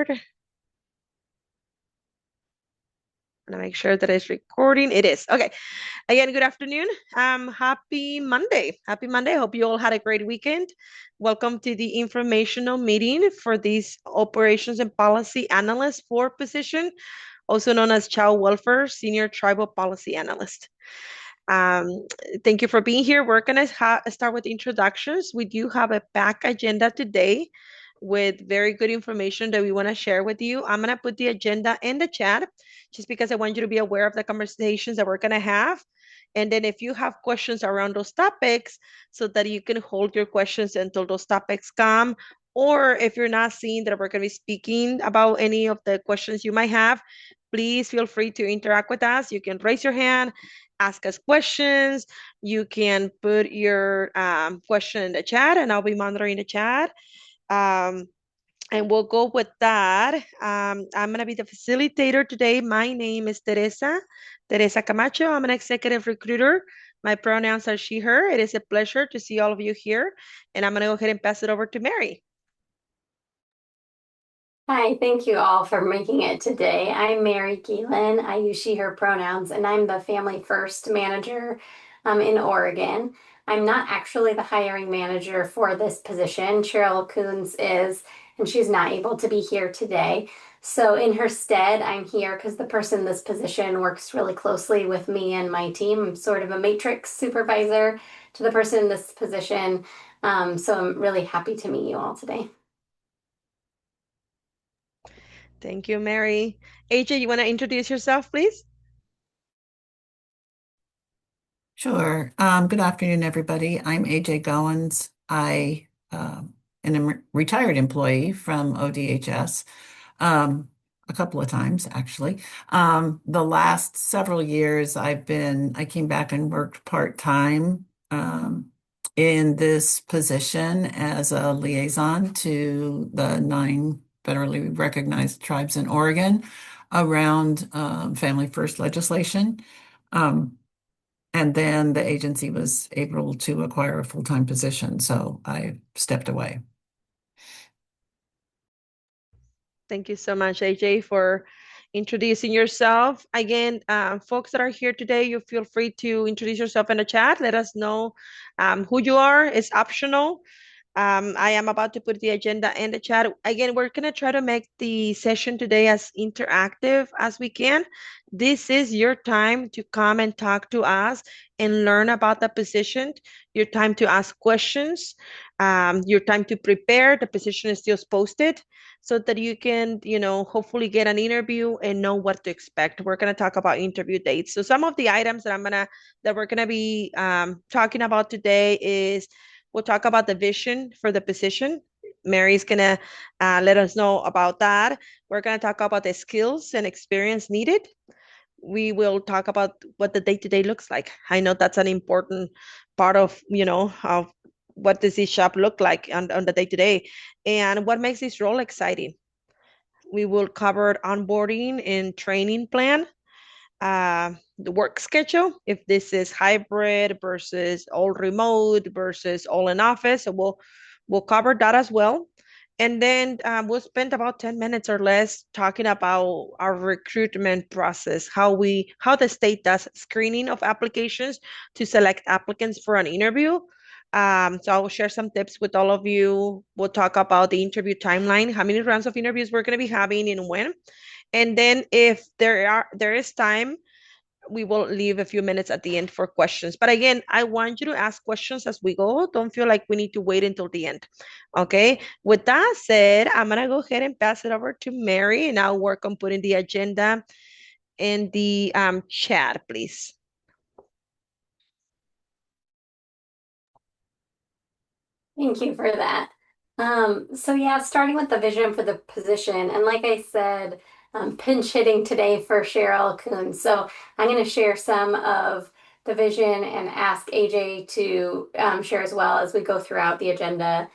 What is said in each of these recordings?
record. I'm gonna make sure that it's recording. It is. Okay. Again, good afternoon. Happy Monday. Happy Monday. Hope you all had a great weekend. Welcome to the informational meeting for this Operations and Policy Analyst 4 position, also known as Child Welfare Senior Tribal Policy Analyst. Um, thank you for being here. We're going to start with introductions. We do have a packed agenda today with very good information that we want to share with you. I'm going to put the agenda in the chat just because I want you to be aware of the conversations that we're going to have. And then if you have questions around those topics, so that you can hold your questions until those topics come. Or if you're not seeing that we're going to be speaking about any of the questions you might have, please feel free to interact with us. You can raise your hand, ask us questions. You can put your question in the chat, and I'll be monitoring the chat. Um, and we'll go with that. I'm going to be the facilitator today. My name is Teresa Camacho. I'm an executive recruiter. My pronouns are she, her. It is a pleasure to see all of you here. And I'm going to go ahead and pass it over to Mary. Hi, thank you all for making it today. I'm Mary Geelan. I use she, her pronouns, and I'm the Family First Manager in Oregon. I'm not actually the hiring manager for this position. Cheryl Coons is, and she's not able to be here today. So in her stead, I'm here because the person in this position works really closely with me and my team. I'm sort of a matrix supervisor to the person in this position. So I'm really happy to meet you all today. Thank you, Mary. AJ, you want to introduce yourself, please? Sure. Good afternoon, everybody. I'm AJ Goins. I am a retired employee from ODHS a couple of times, actually. The last several years, I came back and worked part-time in this position as a liaison to the 9 federally recognized tribes in Oregon around Family First legislation. And then the agency was able to acquire a full-time position, so I stepped away. Thank you so much, AJ, for introducing yourself. Again, folks that are here today, you feel free to introduce yourself in the chat. Let us know who you are. It's optional. I am about to put the agenda in the chat. Again, we're going to try to make the session today as interactive as we can. This is your time to come and talk to us and learn about the position, your time to ask questions, your time to prepare. The position is still posted so that you can, hopefully get an interview and know what to expect. We're going to talk about interview dates. So some of the items that we're going to be talking about today is we'll talk about the vision for the position. Mary's going to let us know about that. We're going to talk about the skills and experience needed. We will talk about what the day-to-day looks like. I know that's an important part of, of what does this job look like on the day-to-day and what makes this role exciting. We will cover onboarding and training plan, the work schedule, if this is hybrid versus all remote versus all in office. So we'll cover that as well. And then we'll spend about 10 minutes or less talking about our recruitment process, how the state does screening of applications to select applicants for an interview. So I will share some tips with all of you. We'll talk about the interview timeline, how many rounds of interviews we're going to be having and when. And then if there is time, we will leave a few minutes at the end for questions. But again, I want you to ask questions as we go. Don't feel like we need to wait until the end. Okay. With that said, I'm going to go ahead and pass it over to Mary, and I'll work on putting the agenda in the chat, please. Thank you for that. So yeah, starting with the vision for the position, and like I said, pinch hitting today for Cheryl Coons. So I'm going to share some of the vision and ask AJ to share as well as we go throughout the agenda.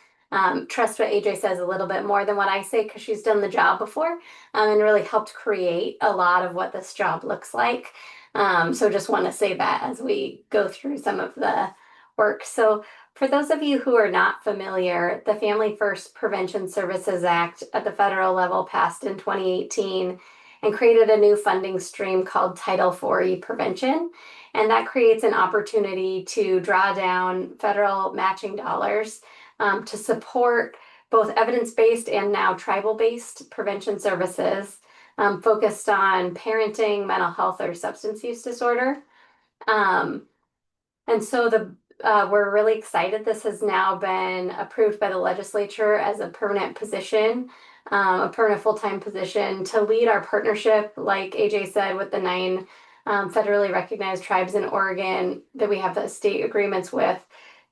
Trust what AJ says a little bit more than what I say because she's done the job before and really helped create a lot of what this job looks like. So just want to say that as we go through some of the work. So For those of you who are not familiar, the Family First Prevention Services Act at the federal level passed in 2018 and created a new funding stream called Title 4E Prevention. And that creates an opportunity to draw down federal matching dollars to support both evidence-based and now tribal-based prevention services focused on parenting, mental health, or substance use disorder. And so we're really excited. This has now been approved by the legislature as a permanent position, a permanent full-time position to lead our partnership, like AJ said, with the 9 federally recognized tribes in Oregon that we have the state agreements with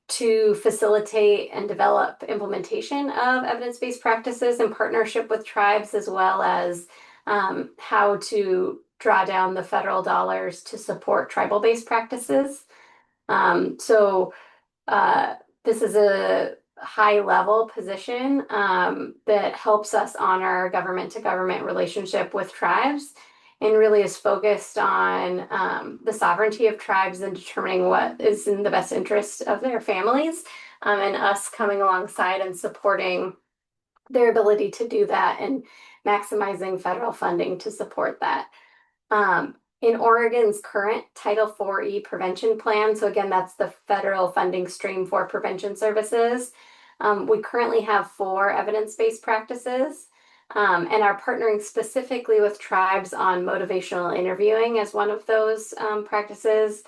to facilitate and develop implementation of evidence-based practices in partnership with tribes, as well as how to draw down the federal dollars to support tribal-based practices. So this is a high level position that helps us honor government to government relationship with tribes and really is focused on the sovereignty of tribes and determining what is in the best interest of their families and us coming alongside and supporting their ability to do that and maximizing federal funding to support that. In Oregon's current Title 4E prevention plan, so again, that's the federal funding stream for prevention services, we currently have 4 evidence-based practices and are partnering specifically with tribes on motivational interviewing as one of those practices,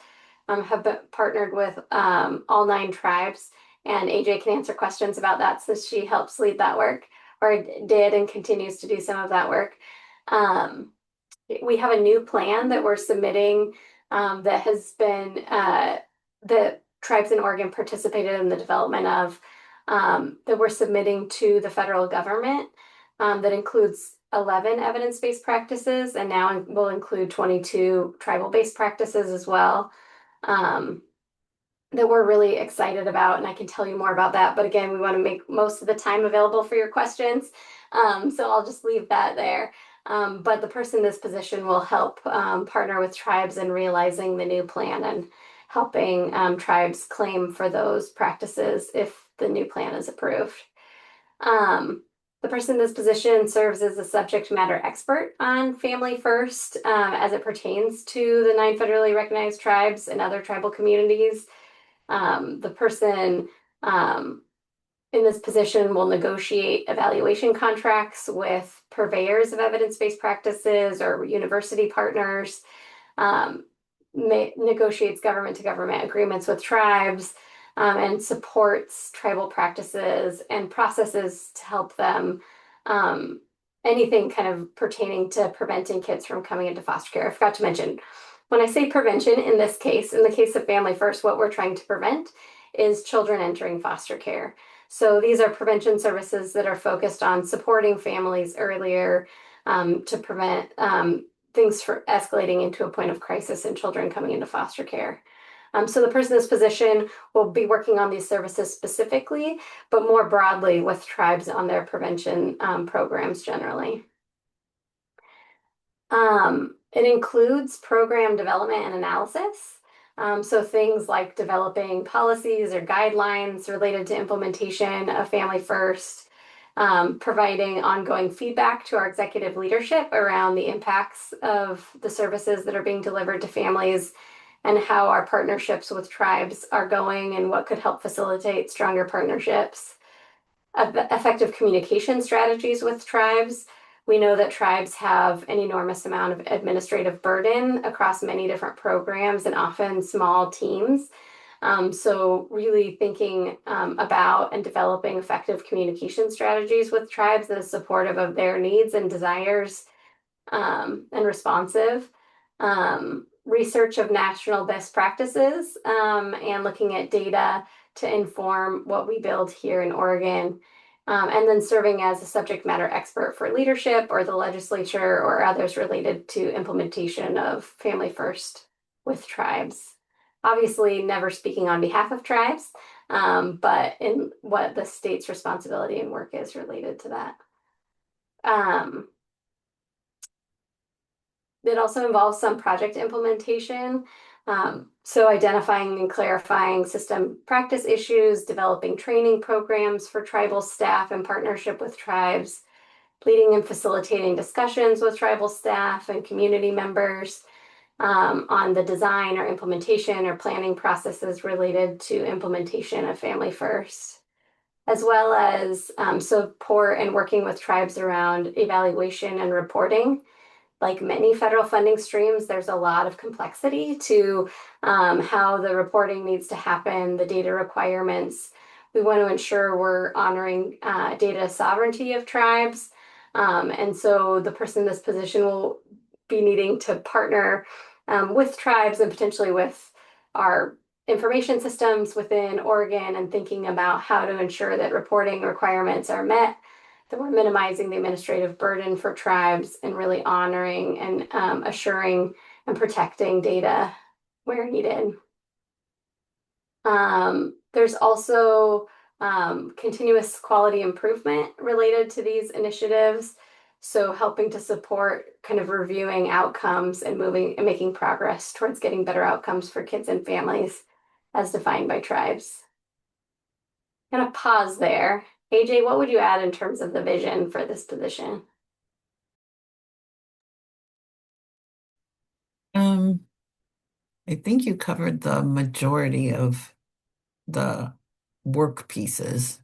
have been partnered with all 9 tribes, and AJ can answer questions about that since she helps lead that work, or did and continues to do some of that work. We have a new plan that we're submitting that has been the tribes in Oregon participated in the development of that we're submitting to the federal government that includes 11 evidence-based practices and now will include 22 tribal-based practices as well that we're really excited about, and I can tell you more about that. But again, we want to make most of the time available for your questions, so I'll just leave that there. But the person in this position will help partner with tribes in realizing the new plan and helping tribes claim for those practices if the new plan is approved. The person in this position serves as a subject matter expert on Family First as it pertains to the 9 federally recognized tribes and other tribal communities. The person in this position will negotiate evaluation contracts with purveyors of evidence-based practices or university partners, negotiates government-to-government agreements with tribes, and supports tribal practices and processes to help them anything kind of pertaining to preventing kids from coming into foster care. I forgot to mention, when I say prevention in this case, in the case of Family First, what we're trying to prevent is children entering foster care. So these are prevention services that are focused on supporting families earlier to prevent things from escalating into a point of crisis and children coming into foster care. So the person in this position will be working on these services specifically, but more broadly with tribes on their prevention programs generally. It includes program development and analysis. So things like developing policies or guidelines related to implementation of Family First, providing ongoing feedback to our executive leadership around the impacts of the services that are being delivered to families and how our partnerships with tribes are going and what could help facilitate stronger partnerships. Effective communication strategies with tribes. We know that tribes have an enormous amount of administrative burden across many different programs and often small teams. So really thinking about and developing effective communication strategies with tribes that is supportive of their needs and desires and responsive. Research of national best practices and looking at data to inform what we build here in Oregon. And then serving as a subject matter expert for leadership or the legislature or others related to implementation of Family First with tribes. Obviously, never speaking on behalf of tribes, but in what the state's responsibility and work is related to that. It also involves some project implementation. So identifying and clarifying system practice issues, developing training programs for tribal staff in partnership with tribes, leading and facilitating discussions with tribal staff and community members on the design or implementation or planning processes related to implementation of Family First, as well as support and working with tribes around evaluation and reporting. Like many federal funding streams, there's a lot of complexity to how the reporting needs to happen, the data requirements. We want to ensure we're honoring data sovereignty of tribes. And so the person in this position will be needing to partner with tribes and potentially with our information systems within Oregon and thinking about how to ensure that reporting requirements are met, that we're minimizing the administrative burden for tribes and really honoring and assuring and protecting data where needed. There's also continuous quality improvement related to these initiatives. So helping to support kind of reviewing outcomes and moving and making progress towards getting better outcomes for kids and families as defined by tribes. I'm gonna pause there. AJ, what would you add in terms of the vision for this position? Um, I think you covered the majority of the work pieces.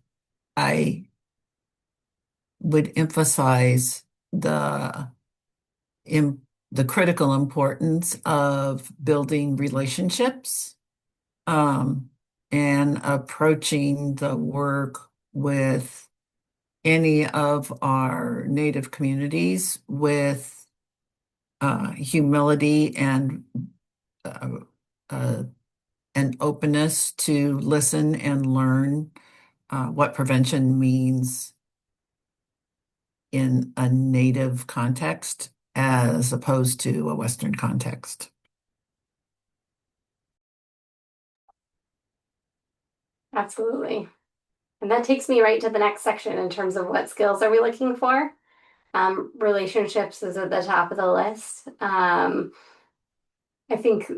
I would emphasize im the critical importance of building relationships, um, and approaching the work with any of our Native communities with humility and uh, uh, an openness to listen and learn what prevention means in a Native context as opposed to a Western context. Absolutely. And that takes me right to the next section in terms of what skills are we looking for. Relationships is at the top of the list. I think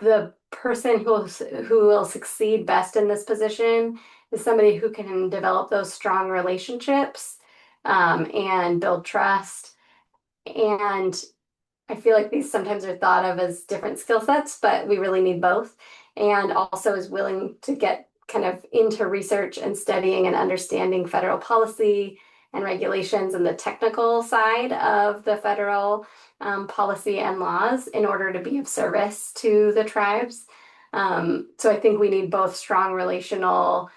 the person who will succeed best in this position is somebody who can develop those strong relationships and build trust. And I feel like these sometimes are thought of as different skill sets, but we really need both. And also is willing to get kind of into research and studying and understanding federal policy and regulations and the technical side of the federal policy and laws in order to be of service to the tribes. So I think we need both strong relational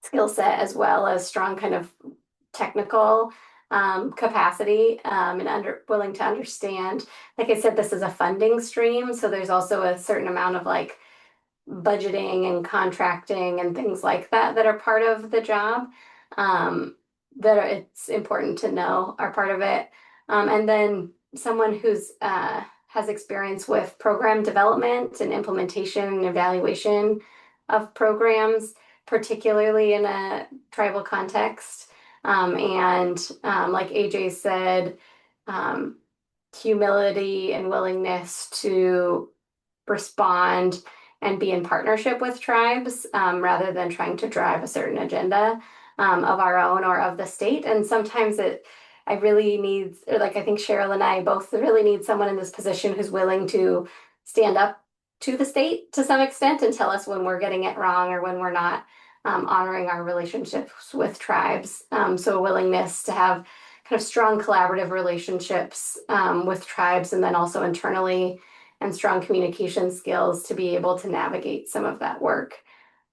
skill set as well as strong kind of technical capacity and willing to understand. Like I said, this is a funding stream, so there's also a certain amount of like budgeting and contracting and things like that that are part of the job it's important to know are part of it. And then someone who's has experience with program development and implementation and evaluation of programs, particularly in a tribal context. Like AJ said, um, humility and willingness to respond and be in partnership with tribes rather than trying to drive a certain agenda of our own or of the state. And sometimes I really need, or like I think Cheryl and I both really need someone in this position who's willing to stand up to the state to some extent and tell us when we're getting it wrong or when we're not honoring our relationships with tribes. So a willingness to have kind of strong collaborative relationships with tribes and then also internally and strong communication skills to be able to navigate some of that work.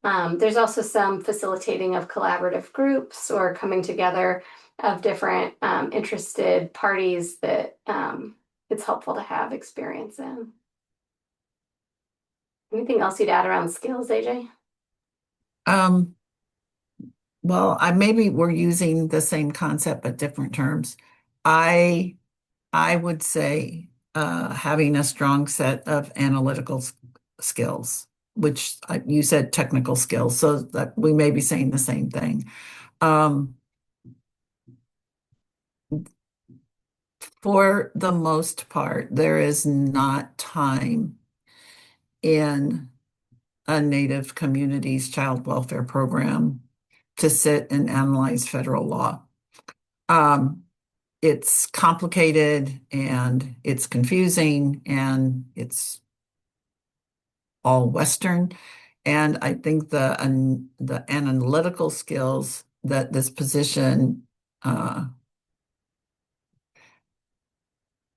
There's also some facilitating of collaborative groups or coming together of different interested parties that it's helpful to have experience in. Anything else you'd add around skills, AJ? Um, well, I maybe we're using the same concept but different terms. I I would say having a strong set of analytical skills, which you said technical skills, so that we may be saying the same thing. Um, for the most part, there is not time in a Native community's child welfare program to sit and analyze federal law. It's complicated and it's confusing and it's all Western. And I think the analytical skills that this position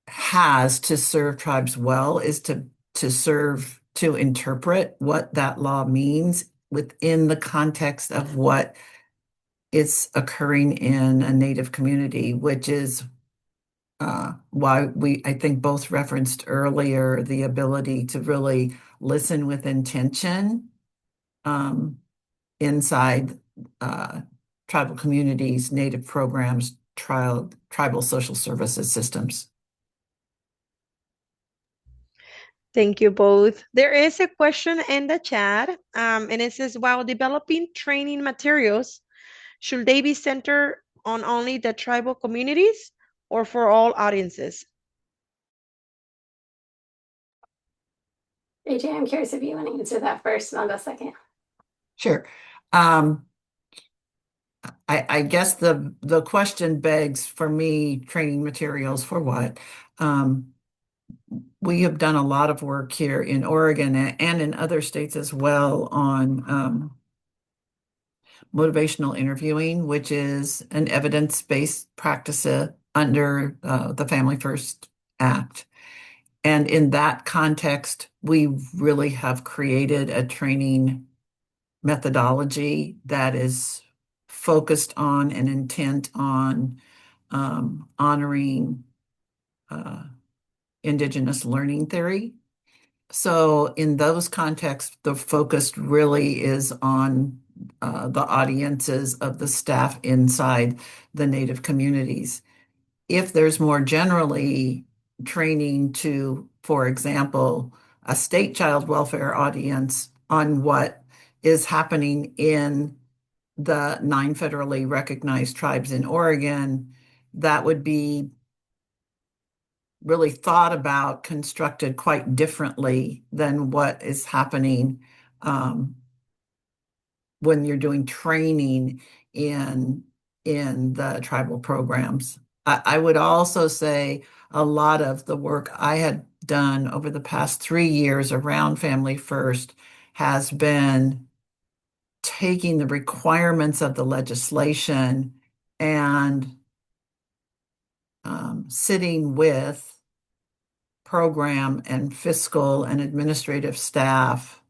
has to serve tribes well is to interpret what that law means within the context of what is occurring in a Native community, which is why I think both referenced earlier the ability to really listen with intention inside tribal communities, Native programs, tribal social services systems. Thank you both. There is a question in the chat, and it says, while developing training materials, should they be centered on only the tribal communities or for all audiences? AJ, I'm curious if you want to answer that first, and I'll go second. Sure. I guess the question begs for me, training materials for what? We have done a lot of work here in Oregon and in other states as well on motivational interviewing, which is an evidence-based practice under the Family First Act. And in that context, we really have created a training methodology that is focused on and intent on honoring Indigenous learning theory. So in those contexts, the focus really is on the audiences of the staff inside the Native communities. If there's more generally training to, for example, a state child welfare audience on what is happening in the 9 federally recognized tribes in Oregon, that would be really thought about, constructed quite differently than what is happening when you're doing training in the tribal programs. I would also say a lot of the work I had done over the past 3 years around Family First has been taking the requirements of the legislation and sitting with program and fiscal and administrative staff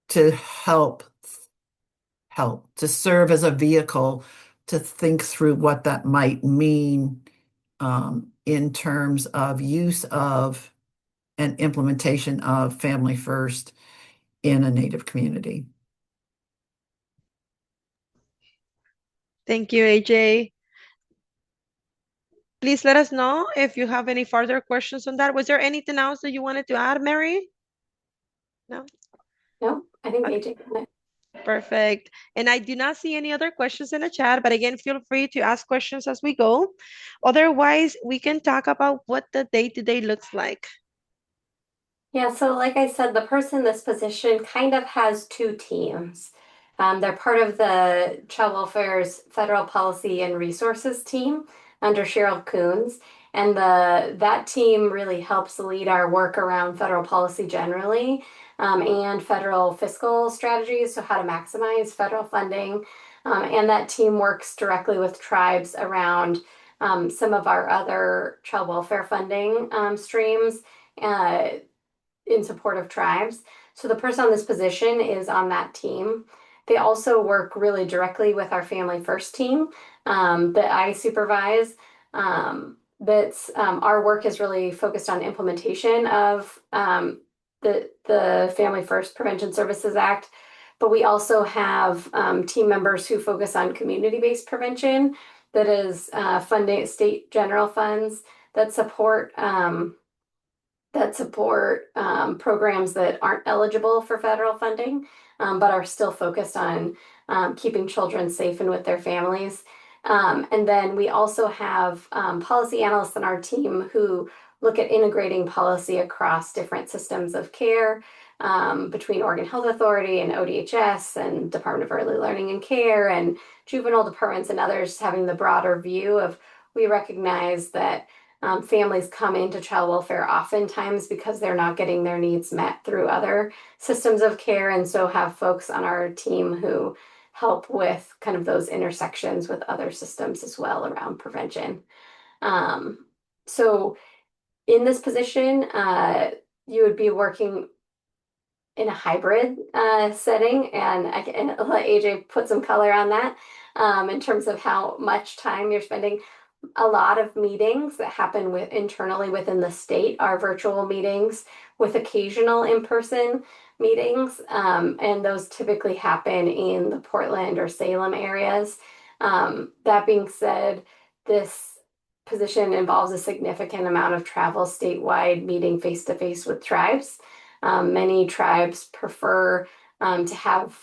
to help to serve as a vehicle to think through what that might mean in terms of use of and implementation of Family First in a Native community. Thank you, AJ. Please let us know if you have any further questions on that. Was there anything else that you wanted to add, Mary? No? No, I think Okay. AJ got it. Perfect. And I do not see any other questions in the chat, but again, feel free to ask questions as we go. Otherwise, we can talk about what the day-to-day looks like. Yeah, so like I said, the person in this position kind of has two teams. They're part of the Child Welfare's Federal Policy and Resources team under Cheryl Coons. And that team really helps lead our work around federal policy generally and federal fiscal strategies, so how to maximize federal funding. And that team works directly with tribes around some of our other child welfare funding streams in support of tribes. So the person on this position is on that team. They also work really directly with our Family First team that I supervise. Our work is really focused on implementation of the Family First Prevention Services Act, but we also have team members who focus on community-based prevention, that is funding state general funds that support programs that aren't eligible for federal funding, but are still focused on keeping children safe and with their families. And then we also have policy analysts on our team who look at integrating policy across different systems of care between Oregon Health Authority and ODHS and Department of Early Learning and Care and juvenile departments and others, having the broader view of we recognize that families come into child welfare oftentimes because they're not getting their needs met through other systems of care, and so have folks on our team who help with kind of those intersections with other systems as well around prevention. So in this position, you would be working in a hybrid setting, and I can let AJ put some color on that in terms of how much time you're spending. A lot of meetings that happen internally within the state are virtual meetings with occasional in-person meetings, and those typically happen in the Portland or Salem areas. That being said, this position involves a significant amount of travel statewide, meeting face to face with tribes. Many tribes prefer to have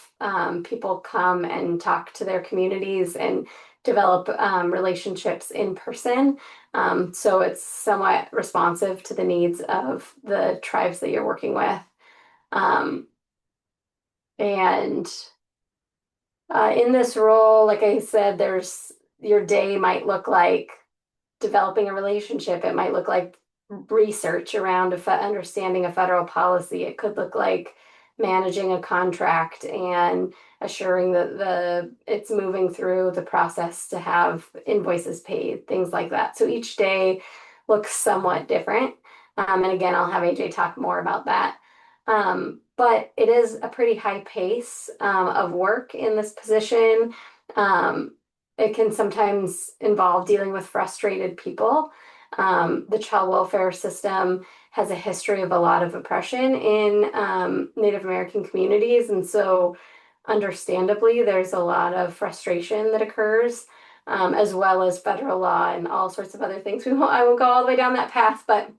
people come and talk to their communities and develop relationships in person. So it's somewhat responsive to the needs of the tribes that you're working with. Um, and in this role, like I said, there's your day might look like developing a relationship. It might look like research around understanding a federal policy. It could look like managing a contract and assuring that it's moving through the process to have invoices paid, things like that. So each day looks somewhat different. And again, I'll have AJ talk more about that. But it is a pretty high pace of work in this position. It can sometimes involve dealing with frustrated people. The child welfare system has a history of a lot of oppression in Native American communities, and so understandably, there's a lot of frustration that occurs, as well as federal law and all sorts of other things. I won't go all the way down that path, but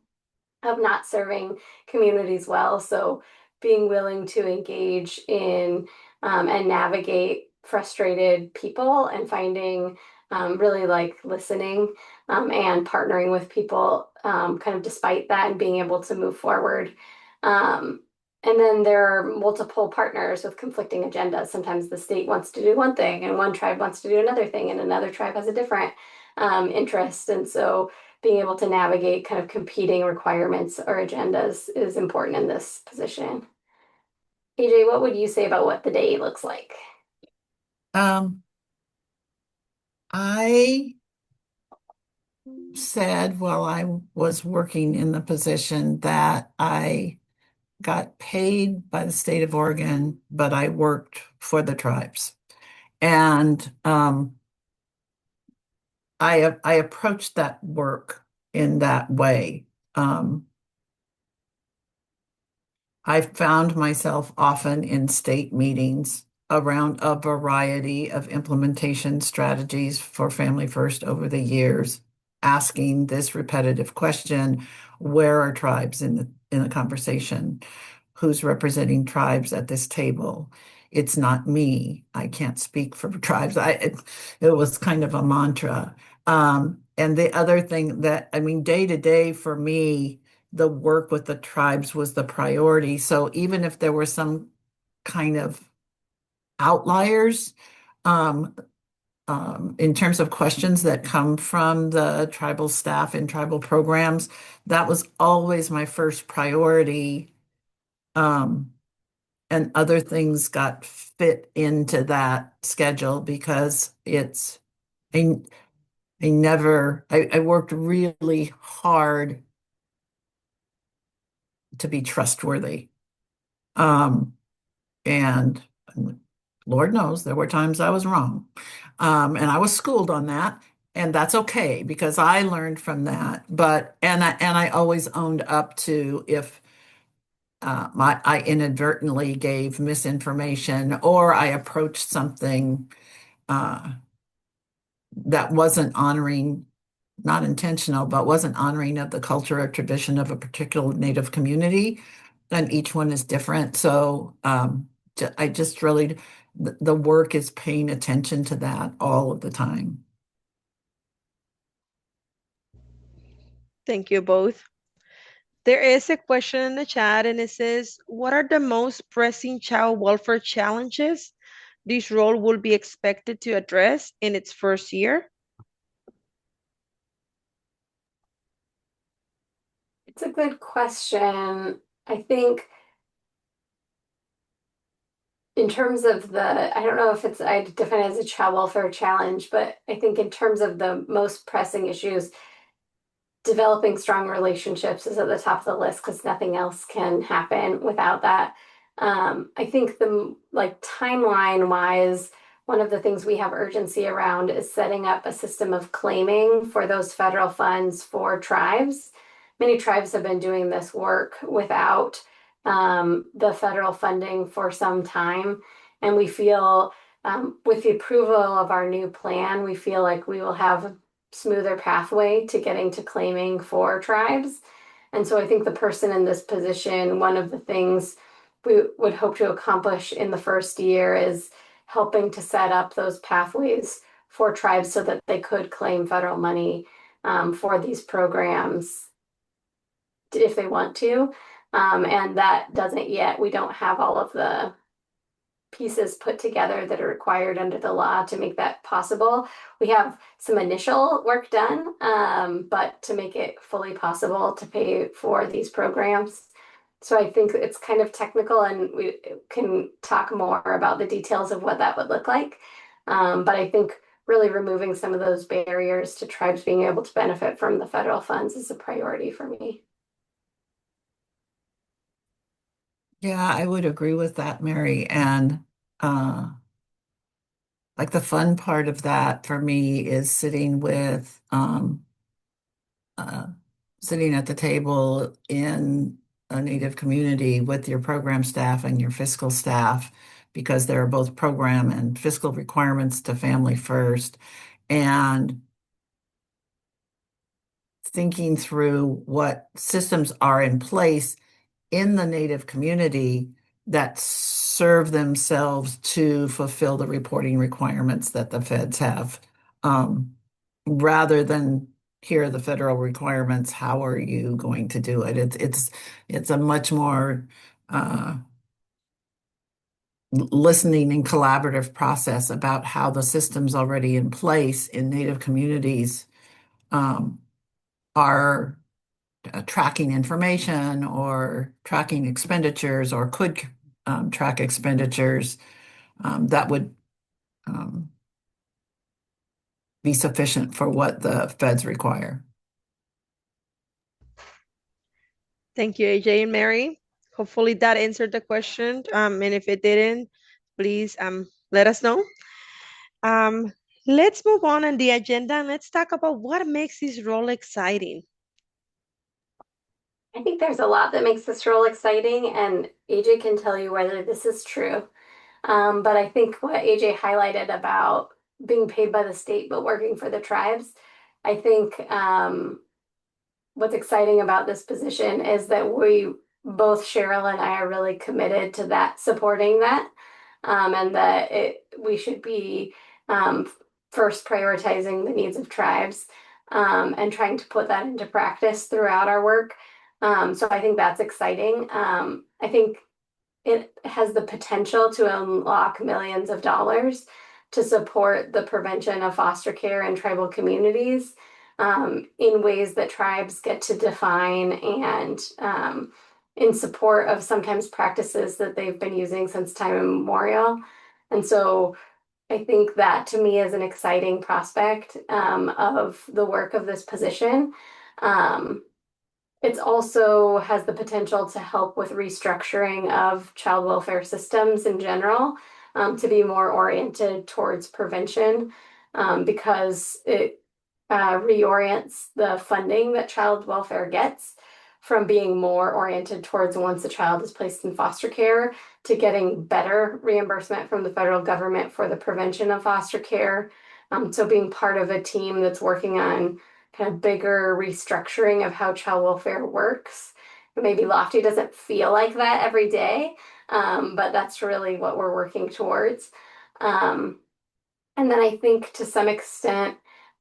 of not serving communities well. So being willing to engage in and navigate frustrated people and finding really like listening and partnering with people kind of despite that and being able to move forward. And then there are multiple partners with conflicting agendas. Sometimes the state wants to do one thing and one tribe wants to do another thing and another tribe has a different interest. And so being able to navigate kind of competing requirements or agendas is important in this position. AJ, what would you say about what the day looks like? Um, I said while I was working in the position that I got paid by the state of Oregon, but I worked for the tribes. And I approached that work in that way. Um, I found myself often in state meetings around a variety of implementation strategies for Family First over the years, asking this repetitive question, where are tribes in the conversation? Who's representing tribes at this table? It's not me. I can't speak for tribes. It was kind of a mantra. And the other thing that, I mean, day to day for me, the work with the tribes was the priority. So even if there were some kind of outliers, um, in terms of questions that come from the tribal staff and tribal programs, that was always my first priority. Um, and other things got fit into that schedule because I, I worked really hard to be trustworthy. Um, and Lord knows there were times I was wrong. And I was schooled on that. And that's okay because I learned from that. And I always owned up to if I inadvertently gave misinformation or I approached something uh, that wasn't honoring, not intentional, but wasn't honoring of the culture or tradition of a particular Native community. And each one is different. So I just really, the work is paying attention to that all of the time. Thank you both. There is a question in the chat and it says, what are the most pressing child welfare challenges this role will be expected to address in its first year? It's a good question. I think in terms of I don't know if I define it as a child welfare challenge, but I think in terms of the most pressing issues, developing strong relationships is at the top of the list because nothing else can happen without that. I think the like timeline wise, one of the things we have urgency around is setting up a system of claiming for those federal funds for tribes. Many tribes have been doing this work without the federal funding for some time, and we feel with the approval of our new plan, we feel like we will have smoother pathway to getting to claiming for tribes. And so I think the person in this position, one of the things we would hope to accomplish in the first year is helping to set up those pathways for tribes so that they could claim federal money for these programs if they want to. And that doesn't yet, we don't have all of the pieces put together that are required under the law to make that possible. We have some initial work done, but to make it fully possible to pay for these programs. So I think it's kind of technical and we can talk more about the details of what that would look like. But I think really removing some of those barriers to tribes being able to benefit from the federal funds is a priority for me. Yeah, I would agree with that, Mary. And uh, like the fun part of that for me is uh, sitting at the table in a Native community with your program staff and your fiscal staff, because there are both program and fiscal requirements to Family First, and thinking through what systems are in place in the Native community that serve themselves to fulfill the reporting requirements that the feds have. Um, Rather than here are the federal requirements, how are you going to do it? It's a much more listening and collaborative process about how the systems already in place in Native communities um, are tracking information or tracking expenditures or could track expenditures that would um, be sufficient for what the feds require. Thank you, AJ and Mary. Hopefully that answered the question. And if it didn't, please let us know. Um, let's move on the agenda and let's talk about what makes this role exciting. I think there's a lot that makes this role exciting, and AJ can tell you whether this is true. But I think what AJ highlighted about being paid by the state but working for the tribes, I think what's exciting about this position is that we both Cheryl and I are really committed to that, supporting that, and that we should be first prioritizing the needs of tribes and trying to put that into practice throughout our work. So I think that's exciting. I think it has the potential to unlock millions of dollars to support the prevention of foster care in tribal communities in ways that tribes get to define and in support of sometimes practices that they've been using since time immemorial. And so I think that to me is an exciting prospect of the work of this position. Um, it also has the potential to help with restructuring of child welfare systems in general, to be more oriented towards prevention, because it reorients the funding that child welfare gets from being more oriented towards once a child is placed in foster care to getting better reimbursement from the federal government for the prevention of foster care. So being part of a team that's working on kind of bigger restructuring of how child welfare works. Maybe Lofty doesn't feel like that every day, but that's really what we're working towards. And then I think to some extent,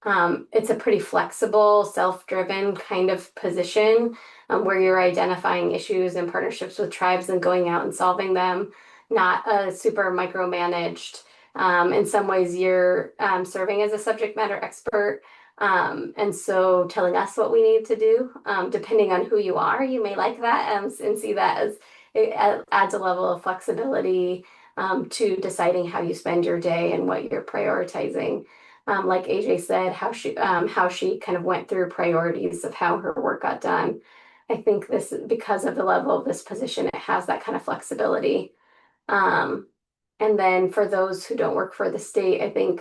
It's a pretty flexible, self-driven kind of position where you're identifying issues and partnerships with tribes and going out and solving them, not a super micromanaged. In some ways, you're serving as a subject matter expert. And so telling us what we need to do, depending on who you are, you may like that and see that as it adds a level of flexibility to deciding how you spend your day and what you're prioritizing. Like AJ said, how she kind of went through priorities of how her work got done. I think this, because of the level of this position, it has that kind of flexibility. Um, and then for those who don't work for the state, I think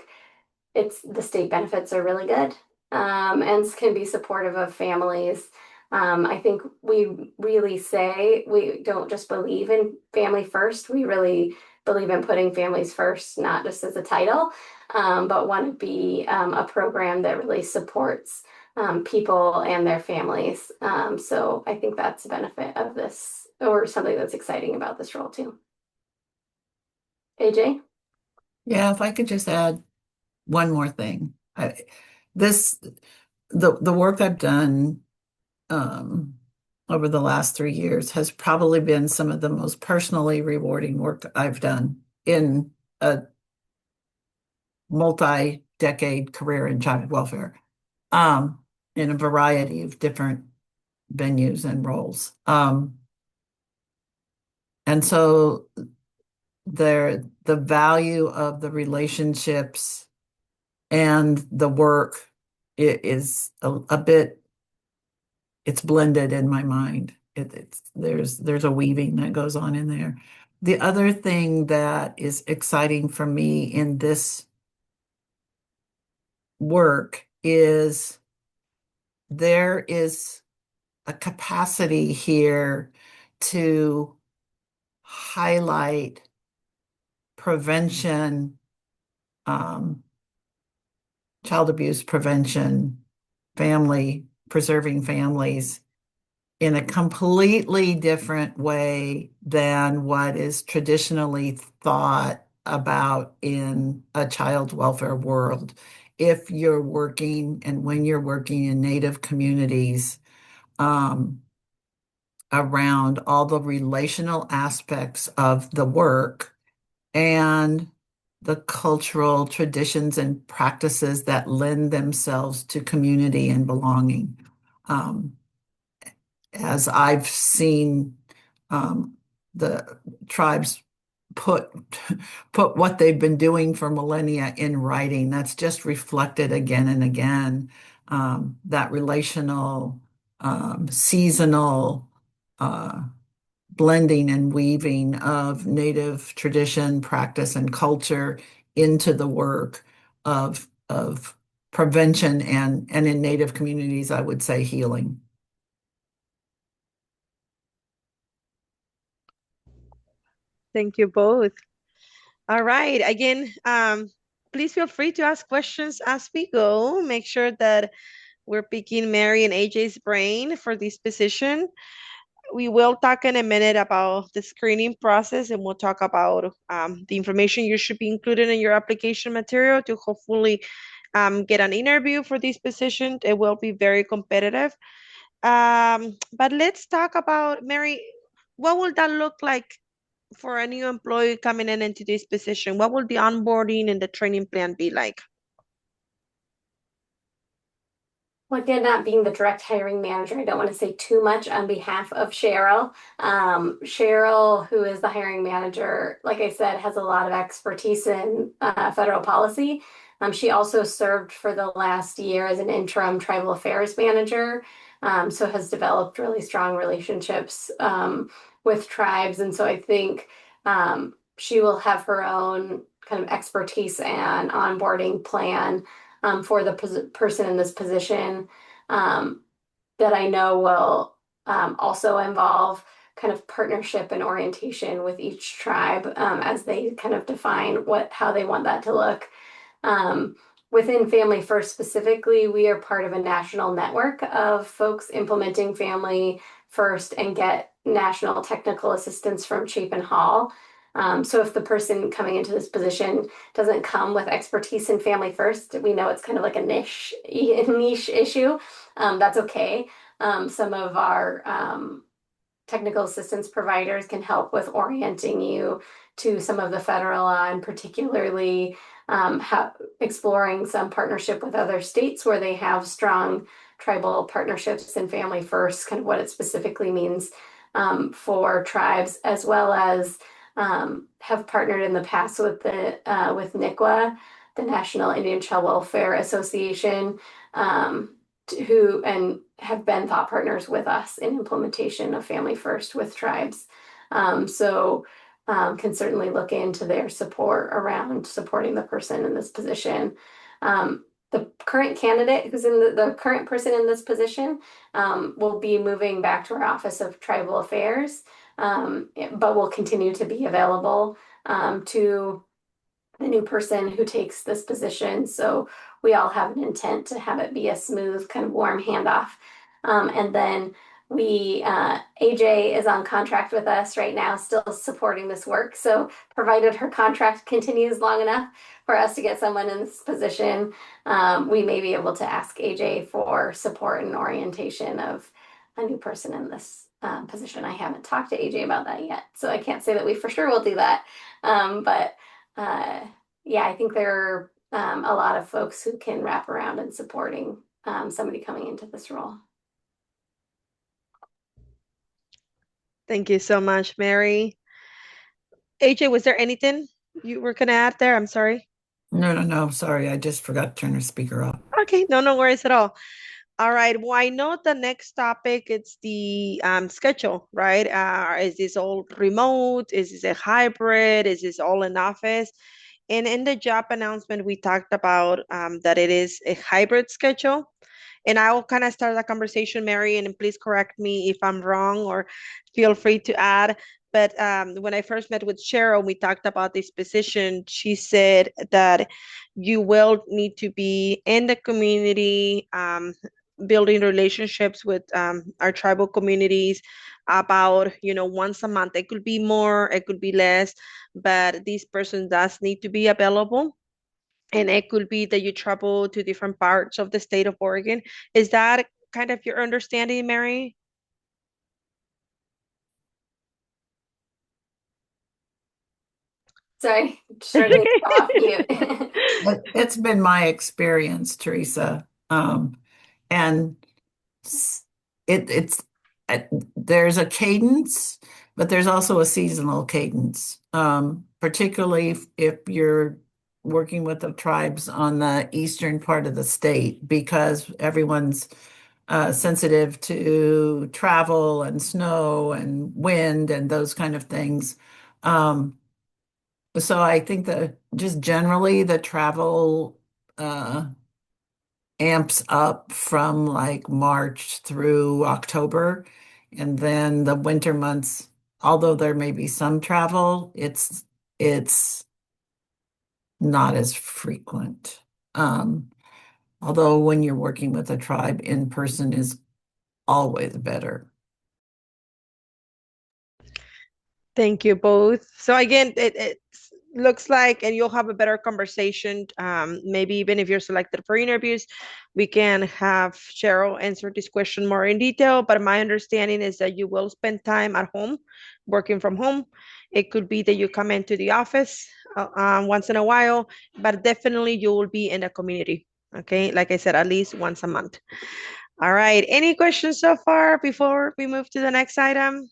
it's the state benefits are really good and can be supportive of families. I think we really say we don't just believe in family first. We really believe in putting families first, not just as a title, but want to be a program that really supports people and their families. So I think that's a benefit of this, or something that's exciting about this role too. AJ? Yeah, if I could just add one more thing. This the work I've done um, over the last 3 years has probably been some of the most personally rewarding work I've done in a multi-decade career in child welfare, um, in a variety of different venues and roles. And so the value of the relationships and the work is a bit, it's blended in my mind. There's a weaving that goes on in there. The other thing that is exciting for me in this work is there is a capacity here to highlight prevention, um, child abuse prevention, family, preserving families in a completely different way than what is traditionally thought about in a child welfare world. If you're working and when you're working in Native communities, um, around all the relational aspects of the work and the cultural traditions and practices that lend themselves to community and belonging. Um, as I've seen the tribes put put what they've been doing for millennia in writing, that's just reflected again and again. That relational, seasonal uh, blending and weaving of Native tradition, practice, and culture into the work of prevention and in Native communities, I would say healing. Thank you both. All right. Again, please feel free to ask questions as we go. Make sure that we're picking Mary and AJ's brain for this position. We will talk in a minute about the screening process, and we'll talk about the information you should be included in your application material to hopefully get an interview for this position. It will be very competitive. But let's talk about, Mary, what will that look like for a new employee coming in into this position? What will the onboarding and the training plan be like? Well, again, not being the direct hiring manager, I don't want to say too much on behalf of Cheryl. Cheryl, who is the hiring manager, like I said, has a lot of expertise in federal policy. She also served for the last year as an interim tribal affairs manager, so has developed really strong relationships with tribes. And so I think she will have her own kind of expertise and onboarding plan for the person in this position um, that I know will also involve kind of partnership and orientation with each tribe as they kind of define how they want that to look. Um, Within Family First specifically, we are part of a national network of folks implementing Family First and get national technical assistance from Chapin Hall. So if the person coming into this position doesn't come with expertise in family first, we know it's kind of like a niche issue. That's okay. Some of our technical assistance providers can help with orienting you to some of the federal law and particularly exploring some partnership with other states where they have strong tribal partnerships and family first, kind of what it specifically means for tribes, as well as have partnered in the past with the with NICWA, the National Indian Child Welfare Association, who and have been thought partners with us in implementation of Family First with tribes. Can certainly look into their support around supporting the person in this position. The current candidate who's in the current person in this position will be moving back to our Office of Tribal Affairs, but will continue to be available to the new person who takes this position. So we all have an intent to have it be a smooth, kind of warm handoff. And then AJ is on contract with us right now, still supporting this work. So provided her contract continues long enough for us to get someone in this position, we may be able to ask AJ for support and orientation of a new person in this position. I haven't talked to AJ about that yet, so I can't say that we for sure will do that. But yeah, I think there are a lot of folks who can wrap around in supporting somebody coming into this role. Thank you so much, Mary. AJ, was there anything you were going to add there? I'm sorry. No. Sorry, I just forgot to turn the speaker off. Okay, no worries at all. All right. Well, I know the next topic it's the schedule, right? Is this all remote? Is this a hybrid? Is this all in office? And in the job announcement, we talked about that it is a hybrid schedule. And I will kind of start the conversation, Mary, and please correct me if I'm wrong or feel free to add. But when I first met with Cheryl, we talked about this position. She said that you will need to be in the community, building relationships with our tribal communities about, once a month. It could be more, it could be less, but this person does need to be available. And it could be that you travel to different parts of the state of Oregon. Is that kind of your understanding, Mary? Sorry, struggling to come off mute. It's been my experience, Teresa. And s- it's uh, there's a cadence, but there's also a seasonal cadence. Particularly if you're working with the tribes on the eastern part of the state, because everyone's sensitive to travel and snow and wind and those kind of things. Um, so I think that just generally the travel amps up from like March through October. And then the winter months, although there may be some travel, it's not as frequent. Um, although when you're working with a tribe, in person is always better. Thank you both. So again, it looks like, and you'll have a better conversation. Maybe even if you're selected for interviews, we can have Cheryl answer this question more in detail. But my understanding is that you will spend time at home, working from home. It could be that you come into the office once in a while, but definitely you will be in the community. Okay, like I said, at least once a month. All right. Any questions so far before we move to the next item?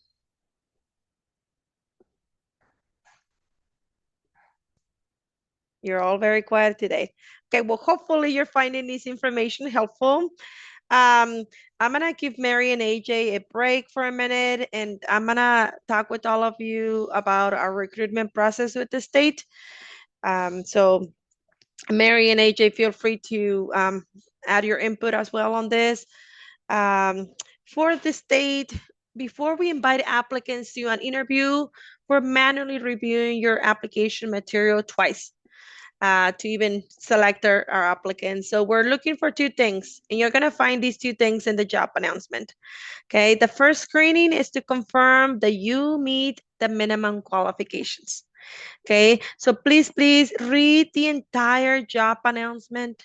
You're all very quiet today. Okay, well, hopefully you're finding this information helpful. Um, I'm gonna give Mary and AJ a break for a minute, and I'm gonna talk with all of you about our recruitment process with the state. So Mary and AJ, feel free to add your input as well on this. Um, for the state, before we invite applicants to an interview, we're manually reviewing your application material twice to even select our applicants. So we're looking for two things, and you're going to find these two things in the job announcement. Okay, the first screening is to confirm that you meet the minimum qualifications. Okay, so please, please read the entire job announcement.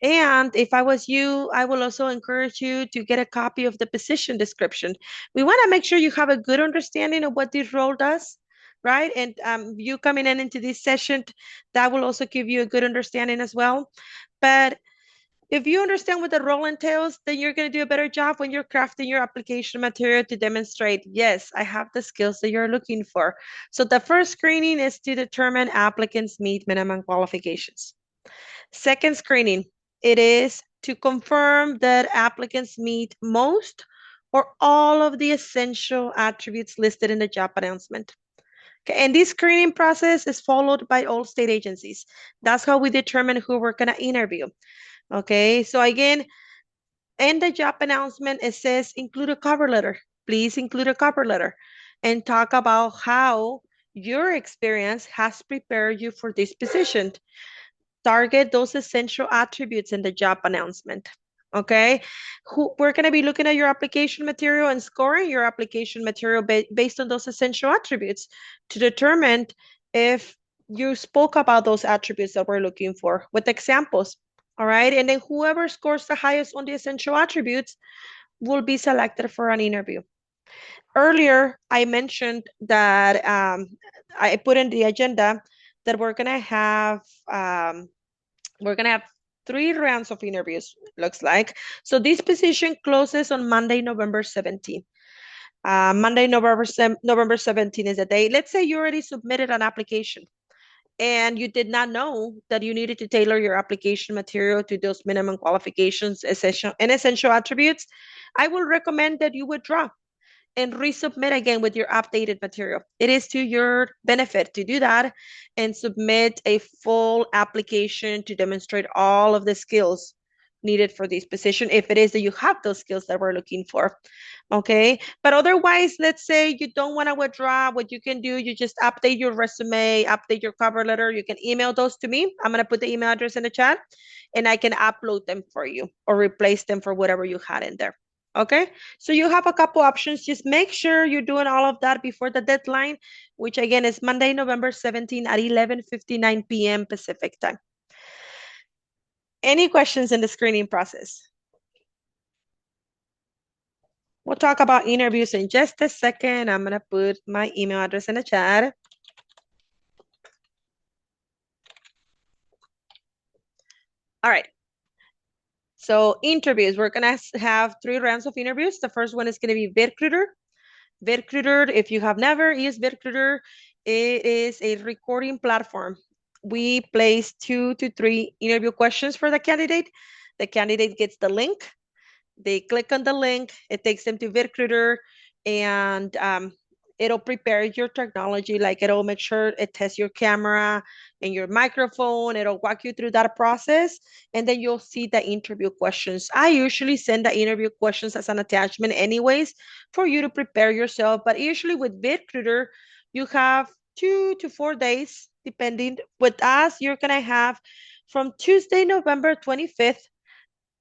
And if I was you, I will also encourage you to get a copy of the position description. We want to make sure you have a good understanding of what this role does, right? And you coming in into this session, that will also give you a good understanding as well. But if you understand what the role entails, then you're going to do a better job when you're crafting your application material to demonstrate, yes, I have the skills that you're looking for. So the first screening is to determine applicants meet minimum qualifications. Second screening, it is to confirm that applicants meet most or all of the essential attributes listed in the job announcement. Okay, and this screening process is followed by all state agencies. That's how we determine who we're going to interview. Okay, so again, in the job announcement, it says include a cover letter. Please include a cover letter and talk about how your experience has prepared you for this position. Target those essential attributes in the job announcement. Okay, we're going to be looking at your application material and scoring your application material based on those essential attributes to determine if you spoke about those attributes that we're looking for with examples. All right, and then whoever scores the highest on the essential attributes will be selected for an interview. Earlier, I mentioned that I put in the agenda that um, we're gonna have 3 rounds of interviews, looks like. So this position closes on Monday, November 17th. Monday, November 17th is the day. Let's say you already submitted an application and you did not know that you needed to tailor your application material to those minimum qualifications, essential attributes. I will recommend that you withdraw and resubmit again with your updated material. It is to your benefit to do that and submit a full application to demonstrate all of the skills needed for this position if it is that you have those skills that we're looking for. Okay, but otherwise, let's say you don't want to withdraw. What you can do, you just update your resume, update your cover letter. You can email those to me. I'm going to put the email address in the chat and I can upload them for you or replace them for whatever you had in there. Okay, so you have a couple options. Just make sure you're doing all of that before the deadline, which again is Monday, November 17 at 11:59 p.m. Pacific time. Any questions in the screening process? We'll talk about interviews in just a second. I'm going to put my email address in the chat. All right. So interviews, we're going to have 3 rounds of interviews. The first one is going to be Verkruder. Verkruder, if you have never used Verkruder, it is a recording platform. We place 2 to 3 interview questions for the candidate. The candidate gets the link. They click on the link. It takes them to Verkruder, and it'll prepare your technology. Like it'll make sure it tests your camera and your microphone. It'll walk you through that process, and then you'll see the interview questions. I usually send the interview questions as an attachment anyways for you to prepare yourself. But usually with Verkruder, you have 2 to 4 days, depending. With us, you're gonna have from Tuesday, November 25th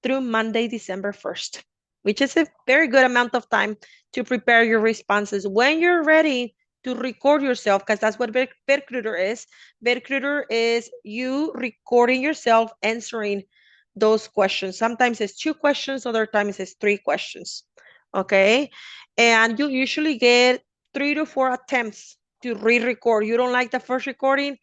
through Monday, December 1st, which is a very good amount of time to prepare your responses. When you're ready to record yourself, because that's what Verkruder is. Verkruder is you recording yourself answering those questions. Sometimes it's 2 questions, other times it's 3 questions. Okay. And you usually get 3 to 4 attempts to re-record. You don't like the first recording,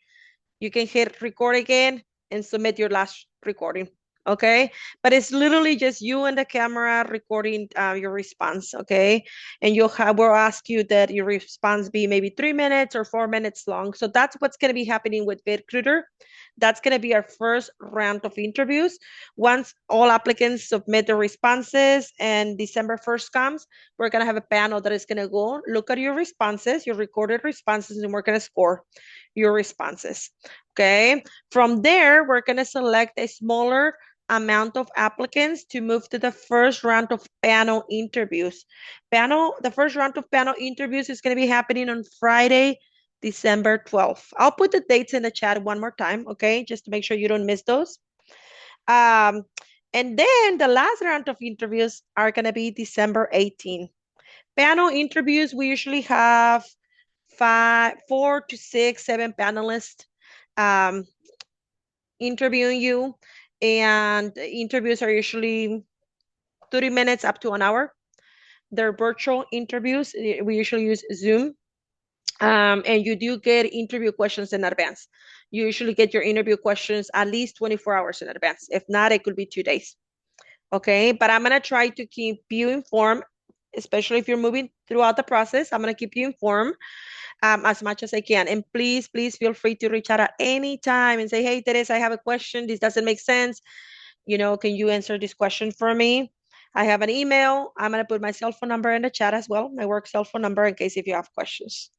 you can hit record again and submit your last recording. Okay, but it's literally just you and the camera recording your response. Okay, and we'll ask you that your response be maybe 3 minutes or 4 minutes long. So that's what's going to be happening with VidCruiter. That's going to be our first round of interviews. Once all applicants submit their responses and December 1st comes, we're going to have a panel that is going to go look at your responses, your recorded responses, and we're going to score your responses. Okay, from there, we're going to select a smaller amount of applicants to move to the first round of panel interviews. The first round of panel interviews is going to be happening on Friday, December 12th. I'll put the dates in the chat one more time, okay, just to make sure you don't miss those. And then the last round of interviews are going to be December 18th. Panel interviews, we usually have 4 to 6, 7 panelists um, interviewing you, and interviews are usually 30 minutes up to an hour. They're virtual interviews. We usually use Zoom. And you do get interview questions in advance. You usually get your interview questions at least 24 hours in advance. If not, it could be 2 days. Okay, but I'm gonna try to keep you informed, especially if you're moving throughout the process. I'm gonna keep you informed as much as I can. And please, please feel free to reach out at any time and say, hey, Teresa, I have a question. This doesn't make sense. Can you answer this question for me? I have an email. I'm gonna put my cell phone number in the chat as well, my work cell phone number in case if you have questions.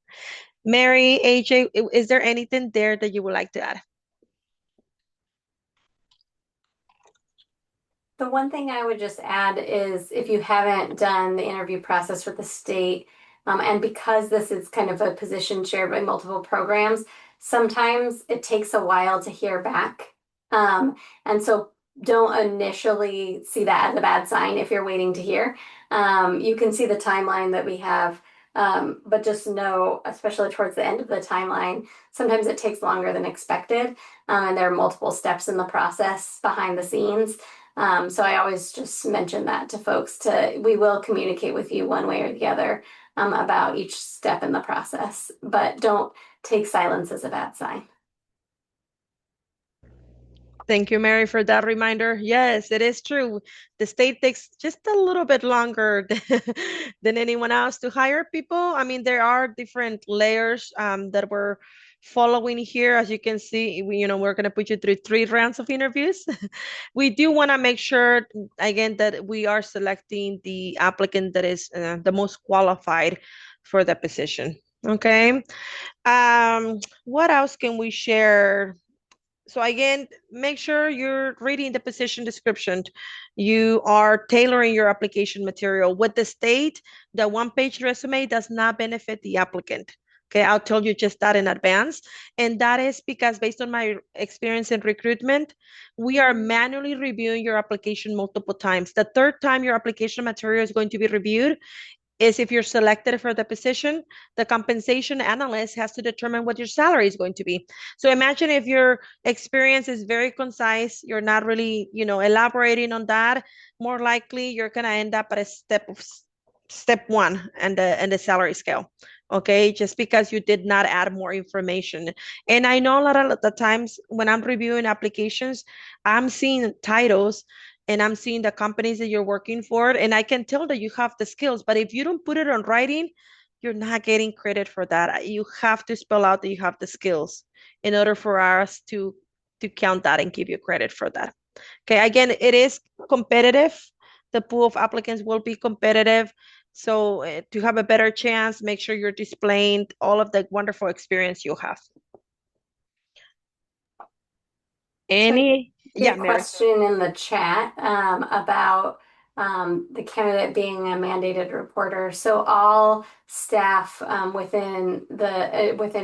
Mary, AJ, is there anything there that you would like to add? The one thing I would just add is if you haven't done the interview process with the state, and because this is kind of a position shared by multiple programs, sometimes it takes a while to hear back. And so don't initially see that as a bad sign if you're waiting to hear. You can see the timeline that we have, but just know, especially towards the end of the timeline, sometimes it takes longer than expected, and there are multiple steps in the process behind the scenes. So I always just mention that to folks we will communicate with you one way or the other about each step in the process, but don't take silence as a bad sign. Thank you, Mary, for that reminder. Yes, it is true. The state takes just a little bit longer than anyone else to hire people. I mean, there are different layers that we're following here. As you can see, we're going to put you through 3 rounds of interviews. We do want to make sure, again, that we are selecting the applicant that is the most qualified for the position. Okay. What else can we share? So again, make sure you're reading the position description. You are tailoring your application material. With the state, the one-page resume does not benefit the applicant. Okay, I'll tell you just that in advance. And that is because based on my experience in recruitment, we are manually reviewing your application multiple times. The third time your application material is going to be reviewed is if you're selected for the position, the compensation analyst has to determine what your salary is going to be. So imagine if your experience is very concise, you're not really, elaborating on that, more likely you're going to end up at a step one and the salary scale. Okay, just because you did not add more information. And I know a lot of the times when I'm reviewing applications, I'm seeing titles and I'm seeing the companies that you're working for, and I can tell that you have the skills, but if you don't put it on writing, you're not getting credit for that. You have to spell out that you have the skills in order for us to count that and give you credit for that. Okay, again, it is competitive. The pool of applicants will be competitive. So to have a better chance, make sure you're displaying all of the wonderful experience you have. Yeah, Mary. Question in the chat about the candidate being a mandated reporter. So all staff within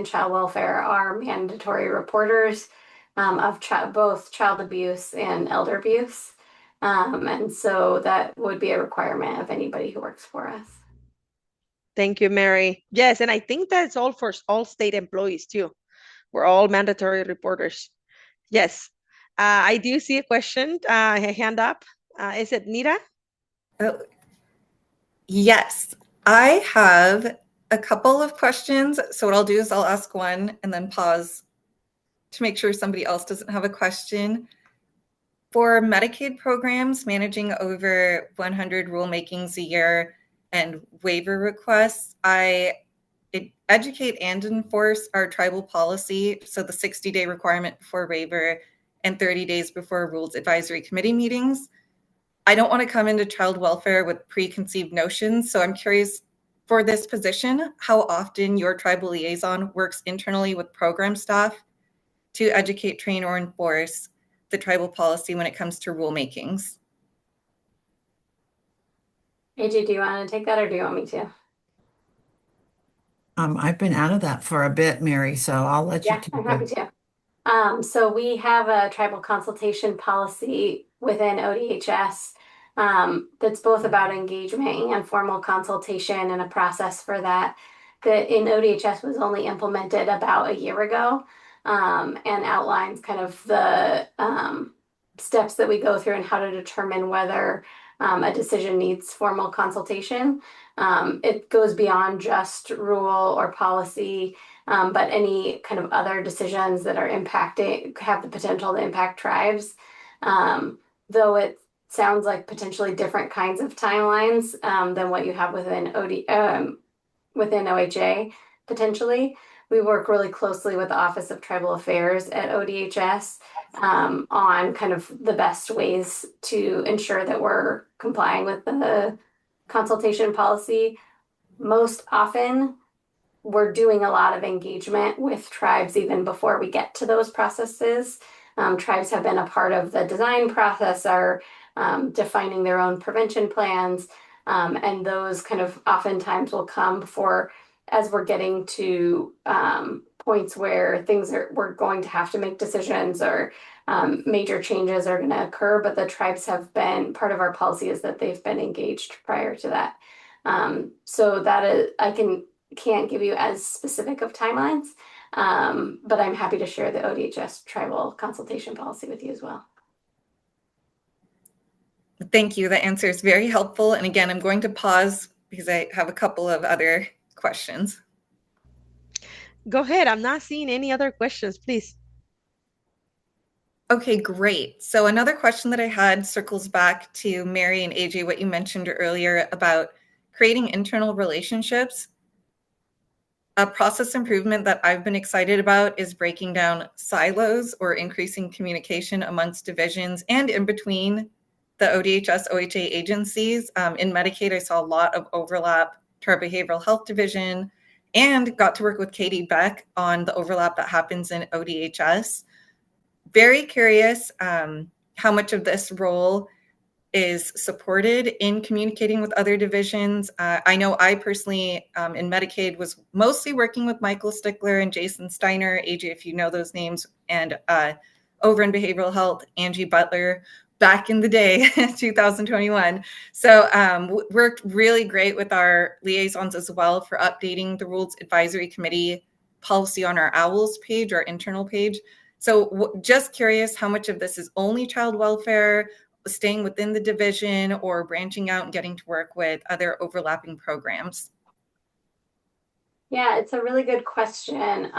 child welfare are mandatory reporters of both child abuse and elder abuse. And so that would be a requirement of anybody who works for us. Thank you, Mary. Yes, and I think that's all for all state employees too. We're all mandatory reporters. Yes. I do see a question, a hand up. Is it Nita? Oh, yes, I have a couple of questions. So what I'll do is I'll ask one and then pause to make sure somebody else doesn't have a question. For Medicaid programs managing over 100 rulemakings a year and waiver requests, I educate and enforce our tribal policy, so the 60-day requirement before waiver and 30 days before rules advisory committee meetings. I don't want to come into child welfare with preconceived notions, so I'm curious for this position, how often your tribal liaison works internally with program staff to educate, train, or enforce the tribal policy when it comes to rulemakings. AJ, do you want to take that or do you want me to? I've been out of that for a bit, Mary, so I'll let you Yeah, take I'm happy it. to. So we have a tribal consultation policy within ODHS that's both about engagement and formal consultation and a process for that. that in ODHS was only implemented about a year ago, and outlines kind of the steps that we go through and how to determine whether a decision needs formal consultation. It goes beyond just rule or policy, but any kind of other decisions that are impacting, have the potential to impact tribes. Though it sounds like potentially different kinds of timelines than what you have within OHA potentially. We work really closely with the Office of Tribal Affairs at ODHS on kind of the best ways to ensure that we're complying with the consultation policy. Most often, we're doing a lot of engagement with tribes even before we get to those processes. Tribes have been a part of the design process, are defining their own prevention plans, and those kind of oftentimes will come before, as we're getting to points where we're going to have to make decisions or major changes are going to occur. But the tribes have been part of our policy, is that they've been engaged prior to that. So that is, can't give you as specific of timelines, but I'm happy to share the ODHS tribal consultation policy with you as well. Thank you. The answer is very helpful. And again, I'm going to pause because I have a couple of other questions. Go ahead. I'm not seeing any other questions, please. Okay, great. So another question that I had circles back to Mary and AJ, what you mentioned earlier about creating internal relationships. A process improvement that I've been excited about is breaking down silos or increasing communication amongst divisions and in between the ODHS, OHA agencies. In Medicaid, I saw a lot of overlap to our behavioral health division and got to work with Katie Beck on the overlap that happens in ODHS. Very curious how much of this role is supported in communicating with other divisions. I know I personally in Medicaid was mostly working with Michael Stickler and Jason Steiner, AJ, if you know those names, and over in behavioral health, Angie Butler, back in the day, 2021. So worked really great with our liaisons as well for updating the Rules Advisory Committee policy on our OWLS page, our internal page. So just curious how much of this is only child welfare, staying within the division, or branching out and getting to work with other overlapping programs? Yeah, it's a really good question.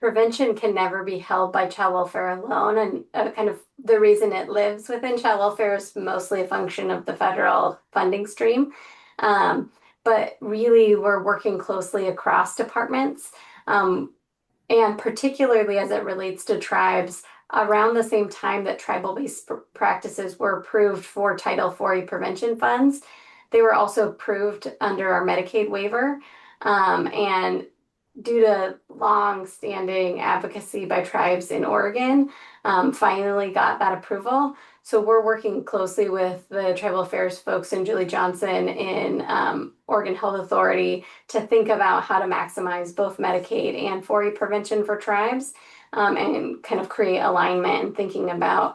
Prevention can never be held by child welfare alone, and kind of the reason it lives within child welfare is mostly a function of the federal funding stream. But really, we're working closely across departments, and particularly as it relates to tribes. Around the same time that tribal-based practices were approved for Title 40 prevention funds, they were also approved under our Medicaid waiver. And due to long-standing advocacy by tribes in Oregon, finally got that approval. So we're working closely with the tribal affairs folks and Julie Johnson in Oregon Health Authority to think about how to maximize both Medicaid and 4E prevention for tribes, and kind of create alignment and thinking about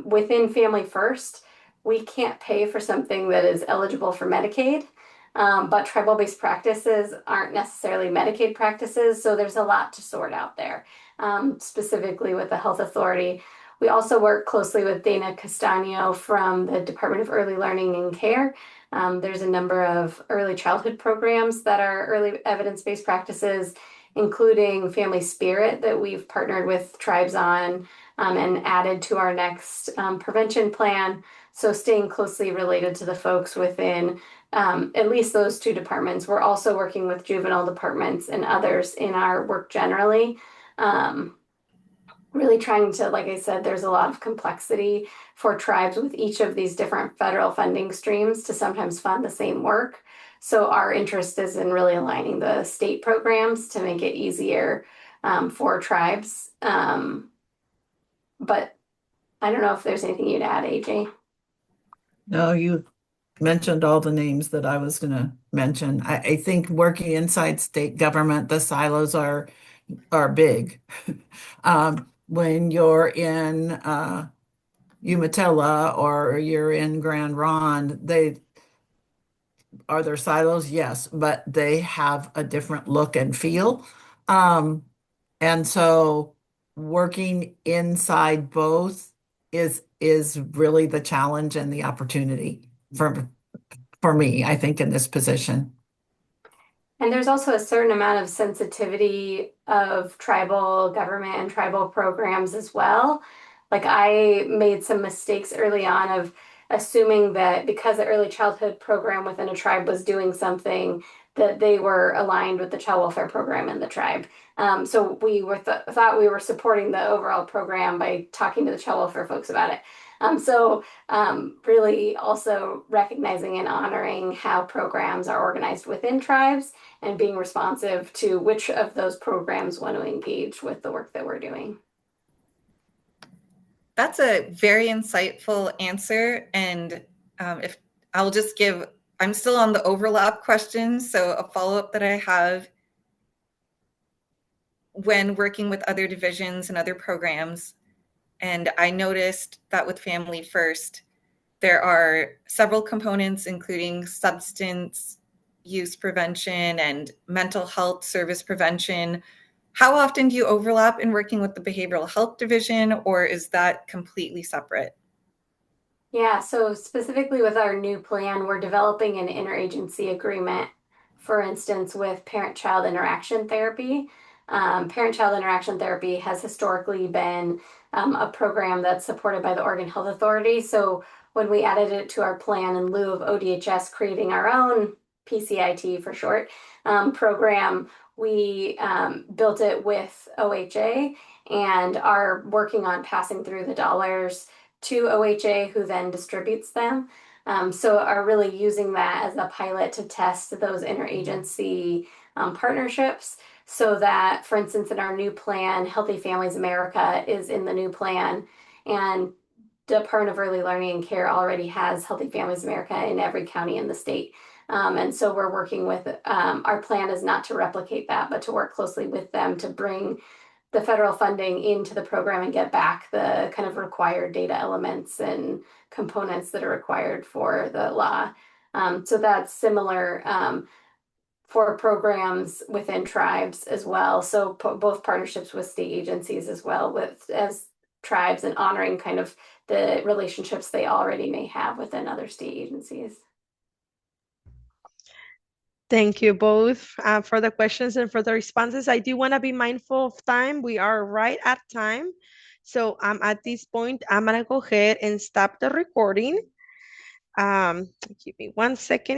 within Family First, we can't pay for something that is eligible for Medicaid. But tribal-based practices aren't necessarily Medicaid practices, so there's a lot to sort out there, specifically with the health authority. We also work closely with Dana Castano from the Department of Early Learning and Care. There's a number of early childhood programs that are early evidence-based practices, including Family Spirit that we've partnered with tribes on and added to our next prevention plan. So staying closely related to the folks within at least those two departments. We're also working with juvenile departments and others in our work generally. Really trying to, like I said, there's a lot of complexity for tribes with each of these different federal funding streams to sometimes fund the same work. So our interest is in really aligning the state programs to make it easier for tribes. But I don't know if there's anything you'd add, AJ. No, you mentioned all the names that I was going to mention. I think working inside state government, the silos are big. When you're in Umatilla or you're in Grand Ronde, are there silos? Yes, but they have a different look and feel. And so working inside both is really the challenge and the opportunity for me, I think, in this position. And there's also a certain amount of sensitivity of tribal government and tribal programs as well. Like I made some mistakes early on of assuming that because the early childhood program within a tribe was doing something, that they were aligned with the child welfare program in the tribe. So we were thought we were supporting the overall program by talking to the child welfare folks about it. Really also recognizing and honoring how programs are organized within tribes and being responsive to which of those programs want to engage with the work that we're doing. That's a very insightful answer. And if I'll just give, I'm still on the overlap question. So a follow-up that I have when working with other divisions and other programs, and I noticed that with Family First, there are several components, including substance use prevention and mental health service prevention. How often do you overlap in working with the behavioral health division, or is that completely separate? Yeah, so specifically with our new plan, we're developing an interagency agreement, for instance, with parent-child interaction therapy. Parent-child interaction therapy has historically been a program that's supported by the Oregon Health Authority. So when we added it to our plan in lieu of ODHS creating our own PCIT for short program, we built it with OHA and are working on passing through the dollars to OHA, who then distributes them. So are really using that as a pilot to test those interagency partnerships so that, for instance, in our new plan, Healthy Families America is in the new plan, and Department of Early Learning and Care already has Healthy Families America in every county in the state. And so we're working with, our plan is not to replicate that, but to work closely with them to bring the federal funding into the program and get back the kind of required data elements and components that are required for the law. So that's similar for programs within tribes as well. So both partnerships with state agencies as well with as tribes and honoring kind of the relationships they already may have within other state agencies. Thank you both for the questions and for the responses. I do want to be mindful of time. We are right at time. So at this point, I'm going to go ahead and stop the recording. Give me 1 second